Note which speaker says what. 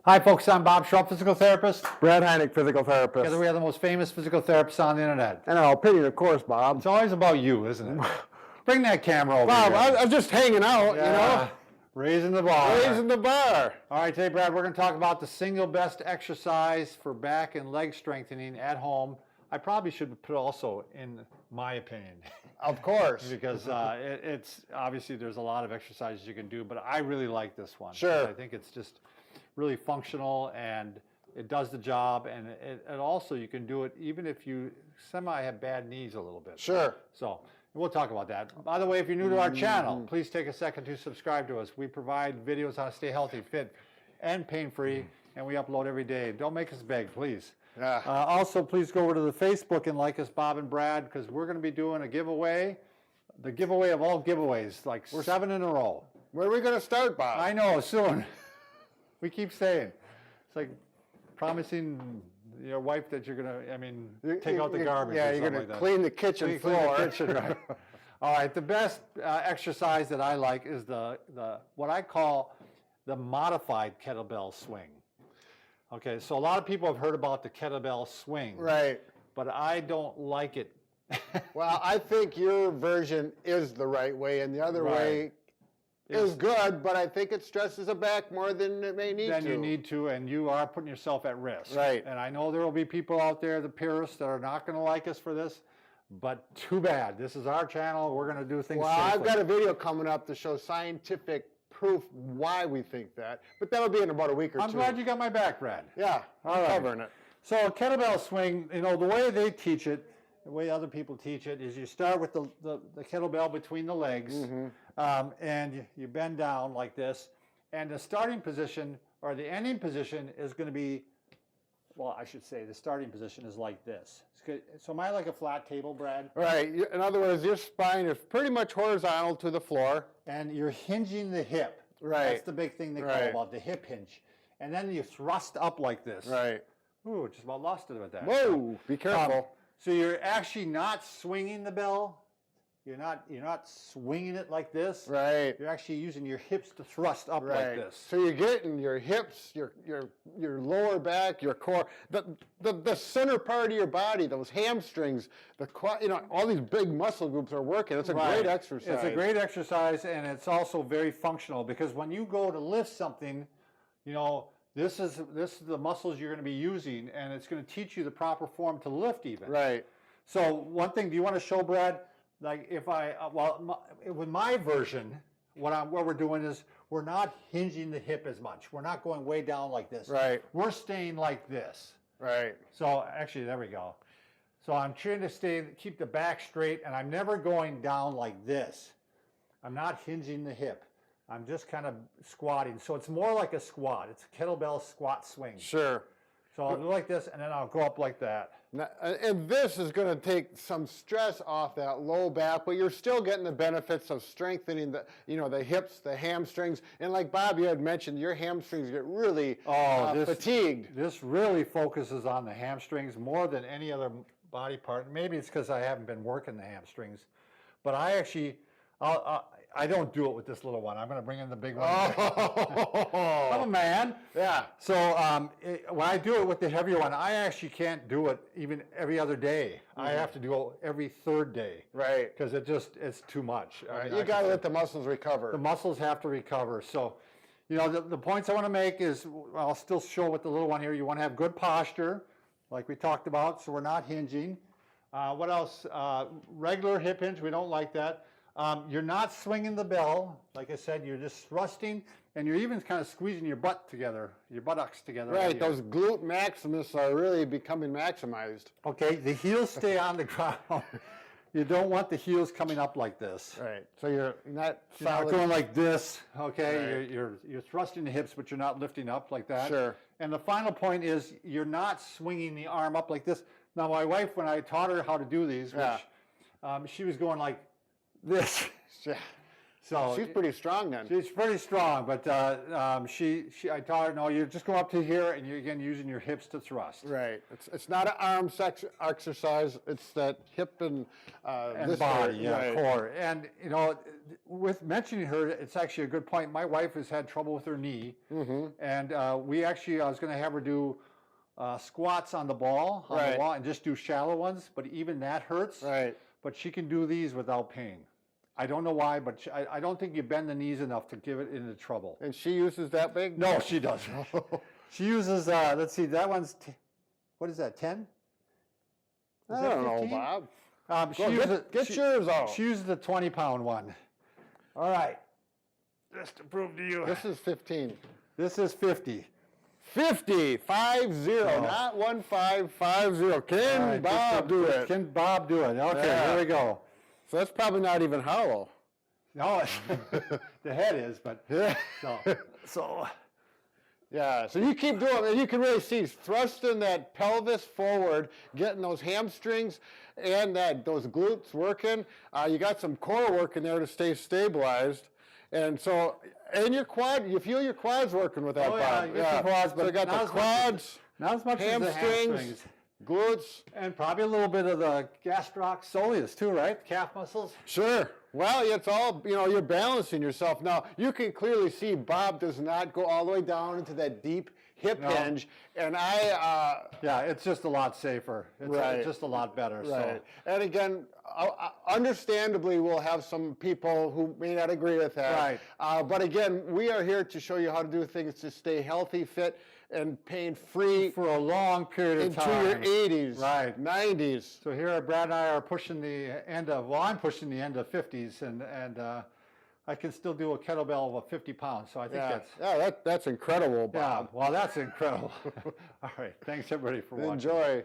Speaker 1: Hi folks, I'm Bob Schrupp, physical therapist.
Speaker 2: Brad Heineck, physical therapist.
Speaker 1: Together we are the most famous physical therapists on the internet.
Speaker 2: And our opinion, of course, Bob.
Speaker 1: It's always about you, isn't it? Bring that camera over
Speaker 2: Bob,
Speaker 1: here.
Speaker 2: I'm just hanging out,
Speaker 1: Raising the bar.
Speaker 2: Raising the bar.
Speaker 1: All right, today, Brad, we're going to talk about the single best exercise for back and leg strengthening at home. I probably should put also in my opinion.
Speaker 2: Of course.
Speaker 1: Because it's obviously there's a lot of exercises you can do, but I really like this one.
Speaker 2: Sure.
Speaker 1: I think it's just really functional and it does the job, and also you can do it even if you have bad knees a little bit.
Speaker 2: Sure.
Speaker 1: So we'll talk about that. By the way, if you're new to our channel, please take a second to subscribe to us. We provide videos on how to stay healthy, fit, and pain-free, and we upload every day. Don't make us beg, please.
Speaker 2: Yeah.
Speaker 1: Also, please go over to the Facebook and like us, Bob and Brad, because we're going to be doing a giveaway, the giveaway of all giveaways, like 7 in a row.
Speaker 2: Where are we going to start, Bob?
Speaker 1: I know, soon. We keep saying. It's like promising your wife that you're going to, take out the garbage.
Speaker 2: Yeah, you're going to clean the kitchen floor.
Speaker 1: Clean the kitchen, right. All right, the best exercise that I like is what I call the modified kettlebell swing. Okay, so a lot of people have heard about the kettlebell swing.
Speaker 2: Right.
Speaker 1: But I don't like it.
Speaker 2: Well, I think your version is the right way, and the other way is good, but I think it stresses the back more than it may need to.
Speaker 1: Than you need to, and you are putting yourself at risk.
Speaker 2: Right.
Speaker 1: And I know there will be people out there, the purists, that are not going to like us for this, but too bad. This is our channel. We're going to do things safely.
Speaker 2: I've got a video coming up to show scientific proof why we think that, but that'll be in about a week or two.
Speaker 1: I'm glad you got my back, Brad.
Speaker 2: Yeah, I'm covering it.
Speaker 1: So a kettlebell swing, the way they teach it, the way other people teach it, is you start with the kettlebell between the legs, and you bend down like this, and the starting position or the ending position is going to be, well, I should say the starting position is like this. So am I like a flat table, Brad?
Speaker 2: Right. In other words, your spine is pretty much horizontal to the floor.
Speaker 1: And you're hinging the hip.
Speaker 2: Right.
Speaker 1: That's the big thing they call about the hip hinge. And then you thrust up like this.
Speaker 2: Right.
Speaker 1: Ooh, just about lost it with that.
Speaker 2: Whoa, be careful.
Speaker 1: So you're actually not swinging the bell. You're not swinging it like this.
Speaker 2: Right.
Speaker 1: You're actually using your hips to thrust up like this.
Speaker 2: So you're getting your hips, your lower back, your core, the center part of your body, those hamstrings, the quad, all these big muscle groups are working. It's a great exercise.
Speaker 1: It's a great exercise, and it's also very functional because when you go to lift something, this is the muscles you're going to be using, and it's going to teach you the proper form to lift even.
Speaker 2: Right.
Speaker 1: So one thing, do you want to show, Brad? Like if with my version, what we're doing is we're not hinging the hip as much. We're not going way down like this.
Speaker 2: Right.
Speaker 1: We're staying like this.
Speaker 2: Right.
Speaker 1: So actually, there we go. So I'm trying to keep the back straight, and I'm never going down like this. I'm not hinging the hip. I'm just kind of squatting. So it's more like a squat. It's a kettlebell squat swing.
Speaker 2: Sure.
Speaker 1: So I'll do like this, and then I'll go up like that.
Speaker 2: Now, and this is going to take some stress off that low back, but you're still getting the benefits of strengthening the hips, the hamstrings, and like Bob, you had mentioned, your hamstrings get really fatigued.
Speaker 1: This really focuses on the hamstrings more than any other body part. Maybe it's because I haven't been working the hamstrings, but I actually, I don't do it with this little one. I'm going to bring in the big one.
Speaker 2: Oh.
Speaker 1: I'm a man.
Speaker 2: Yeah.
Speaker 1: So when I do it with the heavier one, I actually can't do it even every other day. I have to do it every third day.
Speaker 2: Right.
Speaker 1: Because it's too much.
Speaker 2: Right. You got to let the muscles recover.
Speaker 1: The muscles have to recover. So, the points I want to make is, I'll still show with the little one here, you want to have good posture, like we talked about, so we're not hinging. What else? Regular hip hinge, we don't like that. You're not swinging the bell. Like I said, you're just thrusting, and you're even kind of squeezing your butt together, your buttocks together.
Speaker 2: Right, those glute maximus are really becoming maximized.
Speaker 1: Okay, the heels stay on the ground. You don't want the heels coming up like this.
Speaker 2: Right, so you're not
Speaker 1: going like this, okay? Right. You're thrusting the hips, but you're not lifting up like that.
Speaker 2: Sure.
Speaker 1: And the final point is you're not swinging the arm up like this. Now, my wife, when I taught her how to do these, she was going like this. So
Speaker 2: She's pretty strong then.
Speaker 1: she's pretty strong, but I taught her, no, you just go up to here and you're again using your hips to thrust.
Speaker 2: Right. It's not an arm exercise. It's that hip and this
Speaker 1: Body,
Speaker 2: area.
Speaker 1: yeah,
Speaker 2: Right.
Speaker 1: core. And you know, with mentioning her, it's actually a good point. My wife has had trouble with her knee, and I was going to have her do squats on the ball, on the
Speaker 2: Right.
Speaker 1: wall, and just do shallow ones. But even that hurts.
Speaker 2: Right.
Speaker 1: But she can do these without pain. I don't know why, but I don't think you bend the knees enough to give it into trouble.
Speaker 2: And she uses that big?
Speaker 1: No, she doesn't. She uses, let's see, that one's, what is that, 10?
Speaker 2: I don't know, Bob. Get yours out.
Speaker 1: She uses the 20-pound one. All right. Just to prove to you.
Speaker 2: This is 15.
Speaker 1: This is 50.
Speaker 2: 50, 5-0, not 1-5-5-0. Can
Speaker 1: All right,
Speaker 2: Bob do it?
Speaker 1: Can Bob do it? Okay,
Speaker 2: Yeah.
Speaker 1: here we go.
Speaker 2: So that's probably not even hollow.
Speaker 1: No, the head is, but
Speaker 2: Yeah.
Speaker 1: so
Speaker 2: Yeah, so you keep doing it, and you can really see thrusting that pelvis forward, getting those hamstrings and those glutes working. You got some core work in there to stay stabilized. And so, and your quad, you feel your quads working with that,
Speaker 1: Oh, yeah,
Speaker 2: Bob.
Speaker 1: you get the quads,
Speaker 2: so
Speaker 1: but
Speaker 2: you got
Speaker 1: not
Speaker 2: the
Speaker 1: as much
Speaker 2: quads,
Speaker 1: not as much as the hamstrings.
Speaker 2: glutes.
Speaker 1: And probably a little bit of the gastroc soleus too, right? Calf muscles.
Speaker 2: Sure. Well, it's all, you're balancing yourself. Now, you can clearly see Bob does not go all the way down into that deep hip hinge. And
Speaker 1: Yeah, it's just a lot safer. It's
Speaker 2: Right.
Speaker 1: just a lot better.
Speaker 2: right. And again, understandably, we'll have some people who may not agree with that.
Speaker 1: Right.
Speaker 2: But again, we are here to show you how to do things to stay healthy, fit, and pain-free
Speaker 1: For a long period of
Speaker 2: into
Speaker 1: time.
Speaker 2: your 80s,
Speaker 1: Right.
Speaker 2: 90s.
Speaker 1: So here, Brad and I are pushing the end of, I'm pushing the end of 50s, and I can still do a kettlebell of a 50 pounds. So I think
Speaker 2: That's incredible, Bob.
Speaker 1: well, that's incredible. All right. Thanks, everybody, for watching.
Speaker 2: Enjoy.